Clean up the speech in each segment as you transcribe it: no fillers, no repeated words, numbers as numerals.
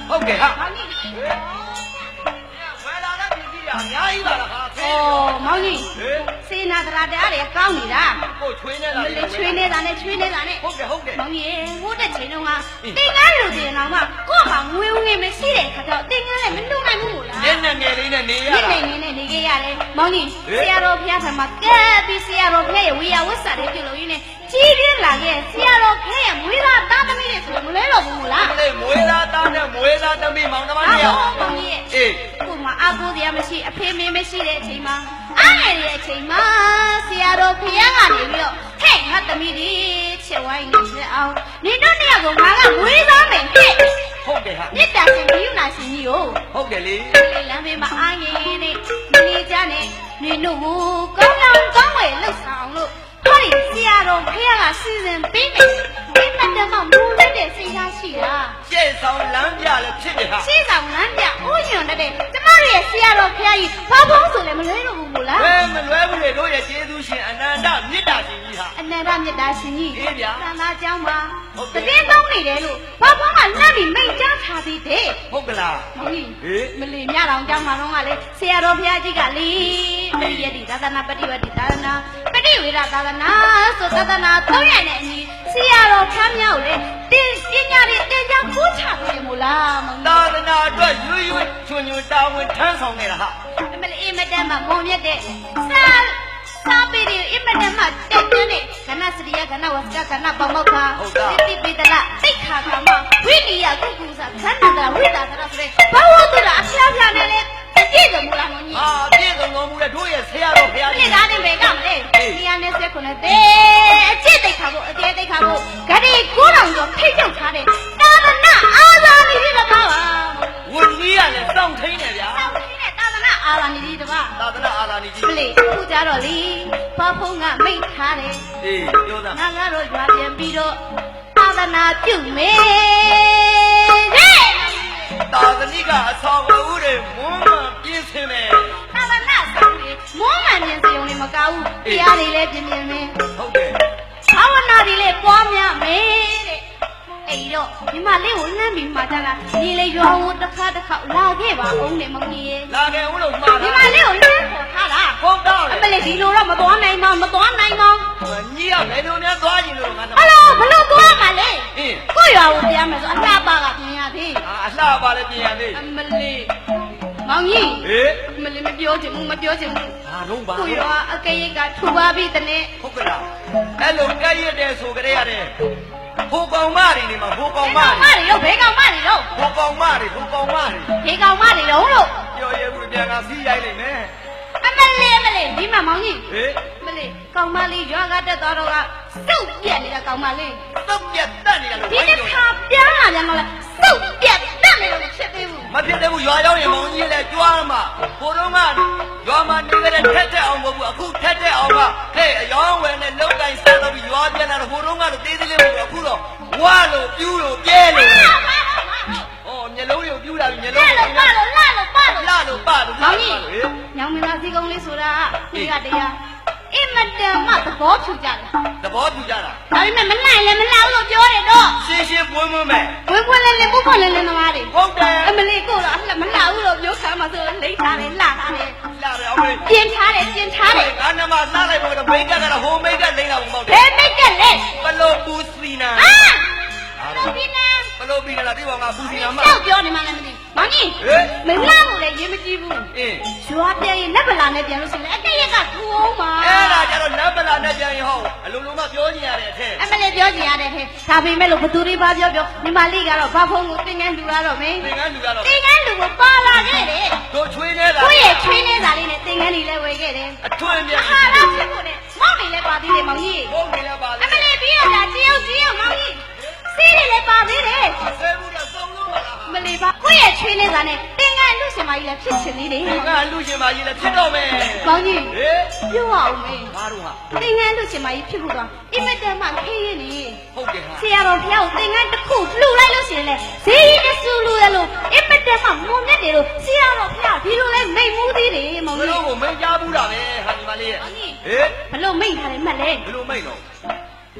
ဟုတ်ကဲ့ဟာဝယ်လာတဲ့ပြည်ကြီးကအများကြီးပါလားဟာ哦，毛衣，谁拿着他的阿里搞你啦？我吹呢啦，吹呢咱呢，吹呢咱呢。好嘅好嘅。毛衣，我的钱中啊，顶俺路的那嘛，我行我我没洗嘞，他叫顶俺来没弄俺木啦。你个呀嘞，毛衣，下路片他妈隔壁下路片也为呀我啥的就路呢？几点那个下路片也为啥打的没得事，没来了不啦？没啦打的，没啦打没忙的嘛你啊。毛衣，我嘛阿哥的也没洗，配没洗嘞，钱嘛。俺也钱嘛，下路片啊你了，嘿，他的米的吃完你吃啊，你这两个妈个为啥没配？好嘅哈。你担心没有那心哟？好嘅你。你两边嘛阿爷呢，你家呢，你努刚为路上路，我的下路片啊是人比美，你们的嘛努力的谁家去啊？介绍人家的ဖြစ်嘅哈。介绍人家，我用的嘞，怎么也下路片一跑跑走了没来了不啦？မလွယ်ဘူးလေတို့ရဲ့ကျေးဇူးရှင်အနန္တမေတ္တာရှင်ကြီးဟာအနန္တမေတ္တာရှင်ကြီး အေးဗျာ သံသာကျောင်းမှာတကယ်ကောင်းနေတယ်လို့ဘာဖုံးကလက်ပြီးမိတ်ကြားထားသေးတယ် ဟုတ်ကလား မကြီး ဟေး မလီမြတော်ကျောင်းမှာတော့ကလေဆရာတော်ဘုရားကြီးကလေပရိယတိသာသနာပฏิဝတိသာသနာပฏิဝေဒသာသနာဆိုသာသနာ၃ရက်နဲ့အညီဆရာတော်ဖျားမြောက်လေတင်ပညာတွေတင်ကြခိုးချတယ်မို့လားမ သာသနာအတွက်ရွရွချွန်ချွန်တာဝန်ထမ်းဆောင်နေတာဟာ အမလေးအမတန်မှမုံမြတ်တဲ့စာပေတွေအမတန်မှတက်တဲ့ကဏ္ဍစရိယကဏ္ဍဝစကကဏ္ဍပမောက္ခတိပိတလသိခါခါမဝိနည်းကုကုသခန္ဓာတဝိတာသရဆိုတဲ့ဘာဝတ္တရာအဖျားဖျားနဲ့လေပြည့်စုံမလားမကြီး ဟာပြည့်စုံတော်မူတဲ့တို့ရဲ့ဆရာတော်ဘုရား ဒီ ကြီး ကားနဲ့ပဲကမလဲတရားနဲ့ဆက်ခွနဲ့တေအကျင့်သိခါဖို့အကျင့်သိခါဖို့ဂတိ9000ကျော်ထိတ်ချုပ်ထားတဲ့သာသနာအာဇာနည်တပါးပါ ဝန်ကြီးကလည်းစောင့်ထိန်နေဗျာ သာသနာအာဇာနည်တပါး သာသနာအာသာနီကြီး မလေးခုကြတော့လေဘာဖုံးကမိတ်ထားတယ် အေးပြောသား ငါကတော့ရွာပြန်ပြီးတော့သာသနာပြုမယ်ဟဲ့ သာသနိကအဆောင်အဦးတွေမွန်းမပြင်းစင်မယ် သာသနာဆောင်လေမွန်းမှန်မြင်စရုံနဲ့မကောက်ဘူးတရားတွေလည်းပြင်းပြင်းမယ် ဟုတ်တယ် ဘာဝနာတွေလည်းပွားများမယ်တဲ့အဲ့တော့ဒီမလေးကိုလှမ်းပြီးမှကြလားဒီလေရွာကိုတစ်ခါလာခဲ့ပါအောင်နဲ့မကြီးရဲ့ လာခဲ့ဦးလို့မှား ဒီ တာ မလေးကိုလှမ်းခေါ်ထားတာ ဟုတ်တော့ အမလေးဒီလိုတော့မသွားနိုင်ပါဘူး ညီရောက်လည်းတို့များသွားကြည့်လို့ငါတော့ ဟယ်လိုဘလို့သွားမှာလဲ အင်း ကိုရွာကိုပြန်မယ်ဆိုအလှပါကပြင်ရသေး အလှပါလည်းပြင်ရသေး အမလေးမောင်ကြီး ဟေး အမလေးမပြောချင်ဘူး ဘာတော့ပါ ကိုရွာအကဲရိတ်ကထူပါပြီတနေ့ ဟုတ်ကလားအဲ့လိုကြက်ရတဲ့ဆိုကြရတယ်ဟိုကောင်မတွေနေမှာဟိုကောင်မ မတွေတော့ဘဲကောင်မတွေတော့ ဟိုကောင်မတွေ ဒီကောင်မတွေတော့လို့ ပြောရဲဘူးပြန်ကစီးရိုက်လိုက်မယ် အမလေးဒီမှာမောင်ကြီး ဟေး အမလေးကောင်မလေးရွာကတက်သွားတော့ကစုပ်ပြက်နေတာကောင်မလေး တော့ပြတ်တက်နေတာလို့ ဒီ ဝိုင်း တစ် ပြော ခါပြန်လာပြန်တော့လဲစုပ်ပြက်တက်နေတော့ဖြစ်သေးဘူး မဖြစ်သေးဘူးရွာရောက်ရင်မောင်ကြီးလည်းကြွားမှာဟိုတော့ကရွာမှာနေကြတဲ့ထက်တက်အောင်မဟုတ်ဘူးအခုထက်တက်အောင်ကဟဲ့အယောင်းဝယ်နဲ့လုံတိုင်းဆက်တော့ပြီးရွာပြန်လာတော့ဟိုတော့ကတော့သေးသေးလေးမဟုတ်ဘူးအခုတော့ဝါလို့ပြူးလို့ပြဲလို့ 哦，မျက်လုံးတွေကိုပြူးလာပြီမျက်လုံး လာလို့ပါလို့ လာလို့ပါလို့ မောင်ကြီးညောင်မင်းသားစီကုန်းလေးဆိုတာဒီကတရားအင်မတန်မှသဘောထူကြတယ် သဘောတူကြတာ ဒါပေမဲ့မနိုင်လည်းမလာဘူးလို့ပြောတယ်တော့ ရှင်းရှင်းပွင့်ပွင့်မဲ့ ဝင်းလေးပုတ်ဖွင့်လေးသမားတွေ ဟုတ်တယ် အမလေးကိုတော့အလှမလာဘူးလို့ပြောခါမှဆိုလိမ့်ထားတယ်လှထားတယ် လာတယ်အောင်မေး ပြင်ထားတယ် ငါနမလှလိုက်ဖို့တော့မိတ်ကကတော့ဟိုမိတ်ကလိမ့်လာဖို့မဟုတ်တ ဘ ယ် ယ်မိတ်ကလဲ ဘလို့ပူစီနာ အာတော့ဒီနာ ဘလို့ပြီးလာဒီဘောင်ကပူစီနာမ တော့ပြောနေမှလည်းမသိမောင်ကြီး ဟေး မလာဘူးလေရင်မကြည့်ဘူး အင်း ရွာပြန်ရင်လက်ပလာနဲ့ပြန်လို့ရှိရင်အတရက်ကထူအောင်ပါ အဲ့ဒါကြတော့လက်ပလာနဲ့ပြန်ရင်ဟောအလိုလိုမှပြောကြည့်ရတဲ့အထက် အမလေးပြောကြရတယ်ဟဲ့ဒါပေမဲ့လို့ဘသူတွေပါပြောညီမလေးကတော့ဘာဖုံးကိုတင်ငန်းလူလာတော့မင်း သင်္ကန်းလူကတော့ တင်ငန်းလူကိုပါလာခဲ့တယ် တို့ချွေးနေတာ ကိုယ့်ရဲ့ချွေးနေတာလေးနဲ့တင်ငန်းတွေလည်းဝယ်ခဲ့တယ် အထွန်းပြန် အာလာဖြစ်ဖို့နဲ့မောင်တွေလည်းပါသေးတယ်မောင်ကြီး ဟုတ်ပြီလားပါ အ လေ မလေးပြီးတော့ဒါကြည့်အောင်မောင်ကြီးစီးတွေလည်းပါသေးတယ် ဆဲဘူးတော့စုံလို့ပါလား မလေးပါကိုယ့်ရဲ့ချွေးနေတာနဲ့တင်ငန်းလူရှင်မကြီးလည်းဖြစ်ချင်သေးတယ် သင်္ကန်းလူရှင်မကြီးလည်းဖြစ်တော့မယ် မောင်ကြီး ဟေး ပြောအောင်မင်း ဘာတို့ဟာ တင်ငန်းလူရှင်မကြီးဖြစ်ဖို့တော့အင်မတန်မှခေးရနေ ဟုတ်တယ်ဟာ ဆရာတော်ဖျားကိုသင်္ကန်းတစ်ခုလှူလိုက်လို့ရှိရင်လေဈေးကြီးအဆူလူရလို့အမတက်မှမုံမြတ်တယ်လို့ဆရာတော်ဖျားဒီလိုလဲမိတ်မှုသေးတယ်မောင် ဘ ကြီး လို့ကိုမင်းကြားဘူးတာပဲဟာညီမလေးရဲ့ မောင်ကြီး ဟေး ဘလို့မိတ်ထားတယ်မှတ်လဲ ဘလို့မိတ်တော့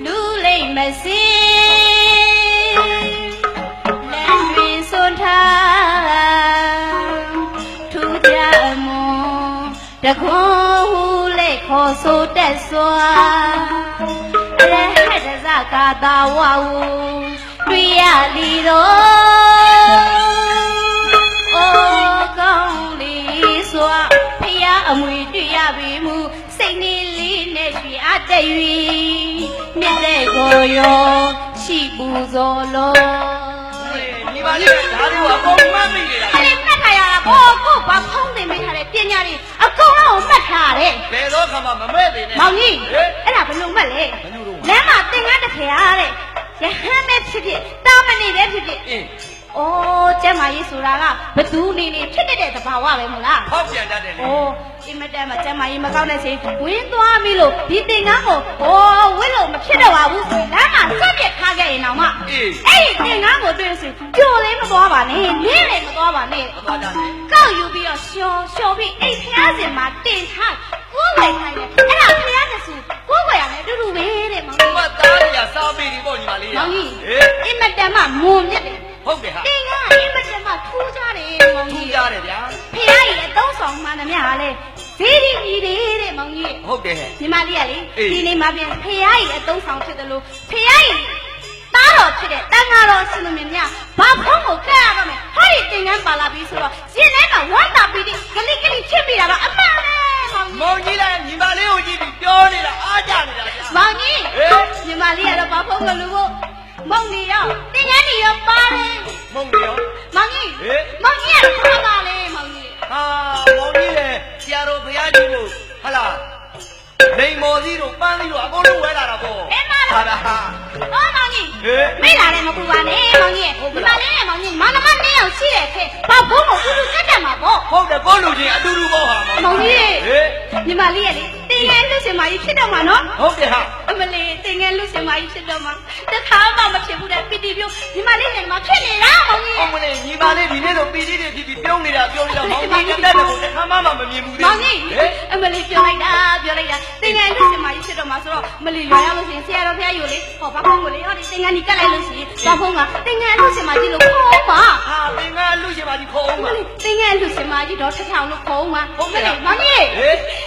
လူလိမ့်မစင်းလမ်းတွင်စွန်ထားထူကြမွန်တ ကွန်ဟူလေခေါ်ဆိုတက်စွာရဟတဇကာတာဝဝတွေ့ရလီတော့အိုကောင်းလီစွာဖျားအမွေတွေ့ရပြီမူစိတ်နေလေးနဲ့ရွှေအပ်တဲ့၍မြတ်တဲ့ကိုရောရှိပူဇော်လို့ ညီမလေးဒါတွေကိုအကုန်မှတ်မိနေတာ အဲ့ဒီမှတ်ထားရတာဘောကိုဘာဖုံးနေမိထားတဲ့ပညာတွေအကုန်လုံးမှတ်ထားရတယ် ဘယ်တော့ခါမှမမဲ့သေးနဲ့ မောင်ကြီးအဲ့ဒါဘယ်လိုမှတ်လဲလမ်းမှာသင်္ကန်းတစ်ဖျားတဲ့ရဟန်းပဲဖြစ်ဖြစ်တာမဏိပဲဖြစ်ဖြစ်အိုးကျမကြီးဆိုတာကဘသူနေနေဖြစ်တဲ့သဘာဝပဲမို့လား ဖောက်ပြန်တတ်တယ်လေ အိုးအင်မတန်မှကျမကြီးမကောင်းတဲ့ချိန်ဝင်းသွားပြီလို့ဒီသင်္ကန်းကိုဝင်းလို့မဖြစ်တော့ပါဘူးဆိုလမ်းမှာစက်ပြက်ထားခဲ့ရင်တော့မှအဲ့ဒီသင်္ကန်းကိုတွေ့ဆိုကြိုလေးမသွားပါနဲ့နင်းလည်းမသွားပါနဲ့ ဘာသာလဲ ကောက်ယူပြီးတော့ရှော်ပြီးအိတ်ဖျားစင်မှာတင်ထားကိုယ်ဝယ်ခိုင်းတယ်အဲ့ဒါဖျားတဲ့စုကိုယ်ဝယ်ရတယ်တူတူပဲတဲ့မောင်ကြီး မသားရစားပြီးဒီပေါ့ညီမလေး မောင်ကြီးအင်မတန်မှမွန်မြတ်တယ် ဟုတ်တယ်ဟာ တင်ကအင်မတန်မှထူးခြားတယ်မောင် ထူး ကြီး ကြတယ်ဗျာ ဖျားကြီးအသုံးဆောင်မှန်သမျှလဲဈေးကြီးကြီးတဲ့မောင်ကြီး ဟုတ်တယ်ဟဲ့ ညီမလေးကလေဒီနေ့မှပြန်ဖျားကြီးအသုံးဆောင်ဖြစ်တယ်လို့ဖျားကြီးတားတော်ဖြစ်တဲ့တန်ဃာတော်ရှင်လူမြင်များဘာဖုံးကိုကဲရတော့မယ်ဟောဒီသင်္ကန်းပါလာပြီဆိုတော့ရှင်ထဲမှာဝမ်းသာပြီးဂလိဂလိဖြစ်ပြီးတာတော့အမှန်ပဲမောင်ကြီး မောင်ကြီးလည်းညီမလေးကိုကြည့်ပြီးပြောနေတာအားကြနေတာဗျာ မောင်ကြီးညီမလေးကတော့ဘာဖုံးကလူကိုမုံနေရောသင်္ကန်းကြီးရောပါတယ် မုံနေရော မောင်ကြီးမောင်ကြီးကထားပါလေမောင်ကြီး ဟာမောင်ကြီးလည်းဆရာတော်ဘုရားကြီးလို့ဟလာလိန်မော်ကြီးတို့ပန်းကြီးတို့အကုန်လုံးဝဲလာတာပေါ့ အဲ့မှာ ဟာဒါဟာ အော်မောင်ကြီးမိလာတယ်မပူပါနဲ့မောင်ကြီးညီမလေးနဲ့မောင်ကြီးမောင်နှမနဲ့အောင်ရှိတဲ့ခေဘာဖုံးကိုကူကတ်တယ်မှာပေါ့ ဟုတ်တယ်ကိုလူချင်းအတူတူပေါ့ဟာ မောင်ကြီး ဟေး ညီမလေးရဲ့လေတင်ငယ်လူရှင်မကြီးဖြစ်တော့မှာနော် ဟုတ်တယ်ဟာ အမလေးတင်ငယ်လူရှင်မကြီးဖြစ်တော့မှာတခါမှမဖြစ်ဘူးတဲ့ပီတီပြိုညီမလေးနဲ့ညီမဖြစ်နေတာမောင်ကြီး အမလေးညီမလေးဒီနေ့တော့ပီတိတွေဖြစ်ပြီးပြုံးနေတာပြောနေတာမောင်ကြီးတက်တယ်ကိုတစ်ခါမှမမြင်ဘူး မောင်ကြီးအမလေးပြောလိုက်တာတင်ငယ်လူရှင်မကြီးဖြစ်တော့မှာဆိုတော့မလေးရွာရောက်လို့ရှိရင်ဆရာတော်ဖျားယူလေဟောဘာဖုံးကိုလေဟောဒီတင်ငယ်ကြီးကတ်လိုက်လို့ရှိရင်ဘာဖုံးကတင်ငယ်လူရှင်မကြီးလို့ခေါ်ပါ ဟာသင်္ကန်းလူရှင်မကြီးခေါ်အောင်ပါ တင်ငယ်လူရှင်မကြီးတော့ထထောင်လို့ခေါ်ပါ ဟုတ်ကဲ့ မောင်ကြီး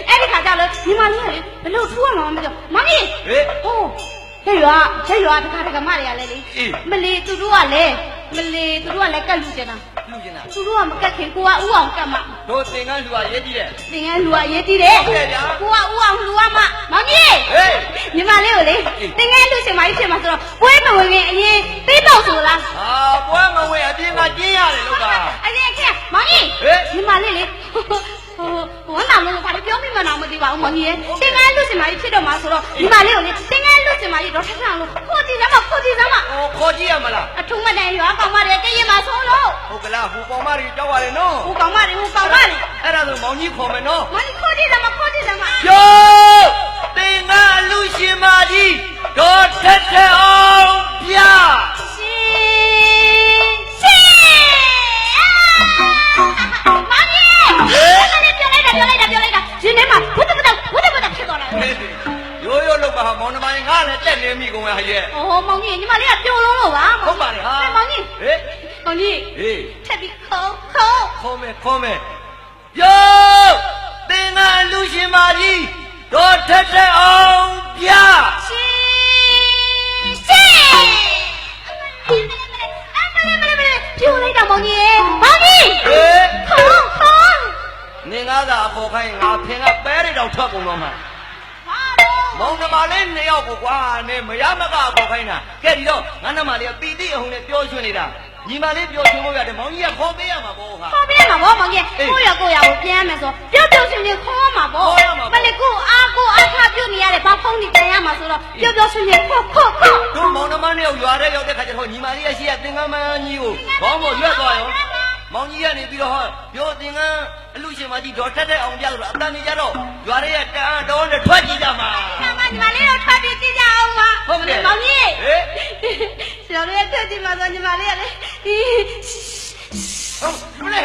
အဲ့ဒီခါကျတော့ညီမလေးကလေဘလို့ထူရမှာမပြောမောင်ကြီး ဟေး ဟိုချက်ရွာတခါတခါမတွေကလည်းလေမလေးသူတို့ကလည်းကတ်လူကျင်တာ လူချင်းလား သူတို့ကမကတ်ခင်ကိုကဥအောင်ကတ်မှ တို့သင်္ကန်းလူကရေးကြည့်တယ် သင်ငယ်လူကရေးတည်တယ် ဟုတ်ကဲ့ဗျာ ကိုကဥအောင်လူကမှမောင်ကြီး ဟေး ညီမလေးကိုလေသင်ငယ်လူရှင်မကြီးဖြစ်မှာဆိုတော့ပွဲမဝင်ခင်အရင်ပြီးတော့ဆိုလား ဟာပွဲမဝင်အပြင်ကကျင်းရတယ်လို့ကအ ရင်ခင်မောင်ကြီးညီမလေးလေဝမ်းသာလို့ဘာလို့ပြောမိမှတော့မသိပါဘူးမောင်ကြီးရဲ့တင်ငယ်လူစင်မကြီးဖြစ်တော့မှာဆိုတော့ညီမလေးကိုလေတင်ငယ်လူစင်မကြီးတော့ထထအောင်လို့ခိုးကြည့်စမ်းမ ဟိုခေါ်ကြည့်ရမလား အထုံးမတန်ရွာကောင်မတွေတည့်ရမှာဆုံးလို့ ဟုတ်ကလားဟိုပေါ်မကြီးကြောက်ရတယ်နော် ဟိုကောင်မတွေအဲ့ဒါဆိုမောင်ကြီးခေါ်မယ်နော် မောင်ကြီးခိုးကြည့်စမ်းမ ယောသင်္ကန်းလူရှင်မကြီးတော့ထက်ထက်အောင်ပြ ရှင်မောင်ကြီးပြောလိုက်တာရှင်ထဲမှာဘုဒ္ဓဖြစ်သွားတာ ရိုးရိုးလောက်ပါမောင်နှမငါလည်းတက်နေမိကုန်ရရဲ့ โอ้မောင်ကြီးညီမလေးကပျော်လုံးလို့ပါ ဟုတ်ပါလေဟာ မောင်ကြီး ဟေး မောင်ကြီး ဟေး ထပ်ပြီးခေါ် ခေါ်မယ်ယောသင်္ကန်းလူရှင်မကြီးတော့ထက်ထက်အောင်ပြ ပြိုလိုက်တာမောင်ကြီးမောင်ကြီး ဟေး ခေါ် နင်ကားသာအခေါ်ခိုင်းငါဖင်ကပဲတွေတောင်ထွက်ကုန်တော့မှာမောင်နှမလေး2ယောက်ကိုကွာနေမရမကအခေါ်ခိုင်းတာကဲဒီတော့ငါနှမလေးကပီတိအဟုန်နဲ့ပြောရွှင်နေတာညီမလေးပြောရွှင်ဖို့ရတယ်မောင်ကြီးကခေါ်ပေးရမှာပေါ့ဟာ ခေါ်ပြရမှာဗောမောင်ကြီးကိုယ့်ကိုပြန်မယ်ဆိုပျော်ရှင်ခေါ်မှာဗောမလေးကိုအားပြုတ်နေရတယ်ဘာဖုန်းနေပြန်ရမှာဆိုတော့ပျော်ရှင်ခေါ် တို့မောင်နှမ2ယောက်ရွာထဲရောက်တဲ့ခါကျတော့ညီမလေးရဲ့ရှိရသင်္ကန်းမန်းကြီးကိုခေါင်းပေါ်ရွက်သွားရောမောင်ကြီးကနေပြီးတော့ဟောပြောသင်္ကန်းအလူရှင်မကြီးတော့ထက်တဲ့အောင်ပြလို့အတန်နေကြတော့ရွာထဲကတန်တော်နဲ့ထွက်ကြည့်ကြမှာ ညီမလေးတို့ထွက်ပြီးကြည့်ကြအောင်ပါ ဟုတ်ကဲ့ မောင်ကြီး ဟေး ကျွန်တော်တို့ထွက်ကြည့်မှာဆိုညီမလေးကလေ ဟုတ်လေ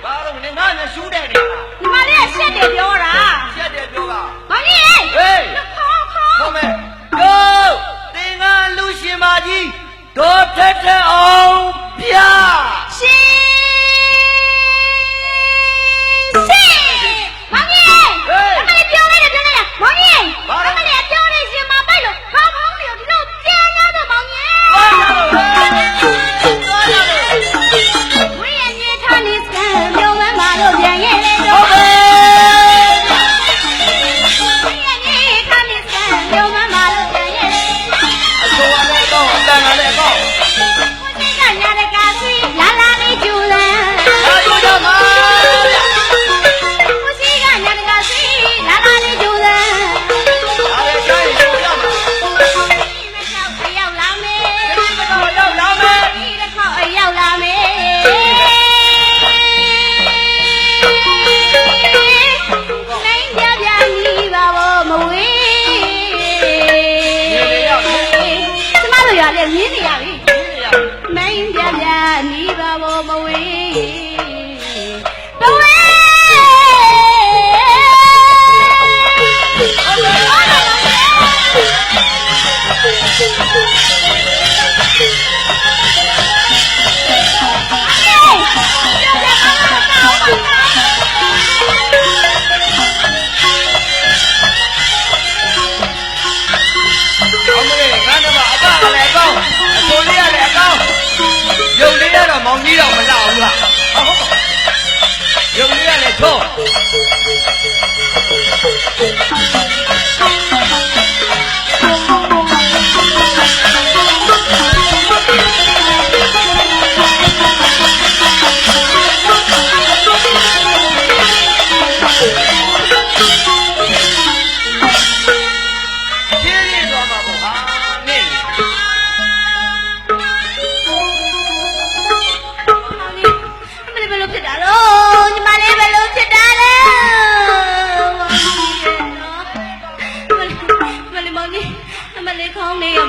ဘာလို့လဲငါနဲ့ရှူးတယ်နေ ညီမလေးကရှက်တယ်ပြောတာ ချက်တယ်ပြောက မောင်ကြီး ဟေး ခေါ် ဟုတ်မယ်ကိုသင်္ကန်းလူရှင်မကြီးတော့ထက်တဲ့အောင်ပြ ရှင်မောင်ကြီး မဝေးဘဝေးရုပ်လေးကတော့မောင်ကြီးတော့မလောက်ဘူးလားရုပ်လေးကလည်းထိုး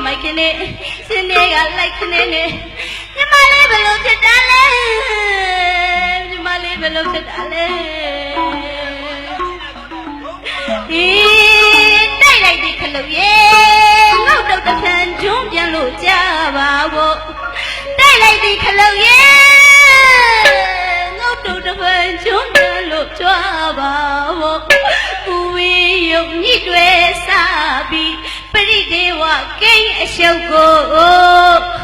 မိုက်ခနဲ့စင်းတွေကလိုက်ခနဲ့နဲ့ညီမလေးဘယ်လိုဖြစ်တာလဲညီမလေးဘယ်လိုဖြစ်တာလဲဒီတိုက်လိုက်ဒီခလုတ်ရဲ့ငေါ့တော့တစ်ဖန်ကျွန်းပြန်လို့ကြပါဘောတိုက်လိုက်ဒီခလုတ်ရဲ့ငေါ့တော့တစ်ဖန်ကျွန်းပြန်လို့ကြပါဘောဦးဝေးရုံညှိတွေစားပြီးပရိဒေဝကိန်းအရှုပ်ကို